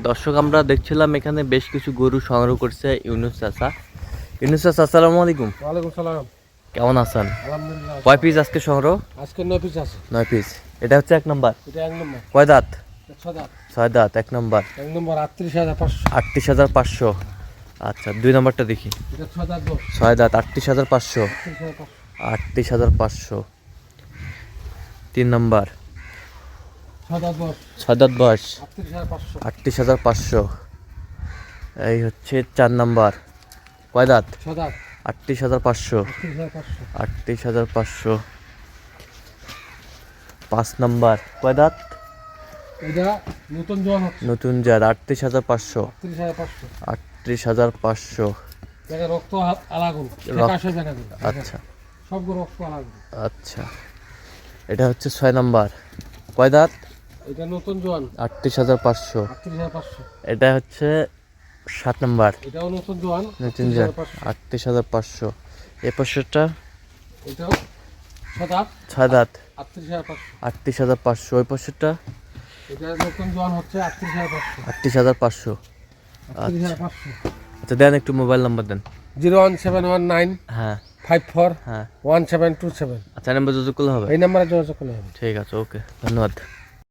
দর্শক আমরা দেখছিলাম এখানে বেশ কিছু গরু সংগ্রহ করছে ইউনুস চাচা। ইউনুস চাচা আসসালামু আলাইকুম। ওয়ালাইকুম সালাম। কেমন আছেন? আলহামদুলিল্লাহ। কয় পিস আজকে সংগ্রহ? আজকে 9 পিস আছে। 9 পিস। এটা হচ্ছে 1 নাম্বার। এটা 1 নম্বর। কয় দাঁত? 6 দাঁত। 6 দাঁত 1 নাম্বার। 1 নম্বর 38,500। 38,500। আচ্ছা 2 নাম্বারটা দেখি। এটা 6 দাঁত বয়স। 6 দাঁত 38,500। 38,500। 38,500। 3 নাম্বার 6 দাঁত বয়স। 6 দাঁত বয়স 38,500। 38,500। এই হচ্ছে 4 নাম্বার। কয় দাঁত? 6 দাঁত 38,500। 38,500। 38,500। 5 নাম্বার কয় দাঁত? এটা নতুন জোয়ান হচ্ছে। নতুন জাত 38,500। 38,500। 38,500। এটা রক্ত আলাগুন। রক্ত। 81 জায়গা। আচ্ছা সবগুলো রক্ত আলাগুন। আচ্ছা। এটা হচ্ছে 6 নাম্বার। কয় দাঁত? এটা নতুন জোয়ান 38,500। 38,500। এটা হচ্ছে 7 নাম্বার। এটাও নতুন জোয়ান নতুন জাত 38,500। 38,500। এই পাশেরটা এটাও 6 দাঁত 6 দাঁত 38,500। 38,500। ওই পাশেরটা এটা নতুন জোয়ান হচ্ছে 38,500। 38,500। 38,500। আচ্ছা দেন একটু মোবাইল নাম্বার দেন। 01719 হ্যাঁ 54 হ্যাঁ 1727। আচ্ছা নাম্বার যোগাযোগ করলে হবে। এই নাম্বারে যোগাযোগ করলে হবে। ঠিক আছে ওকে ধন্যবাদ।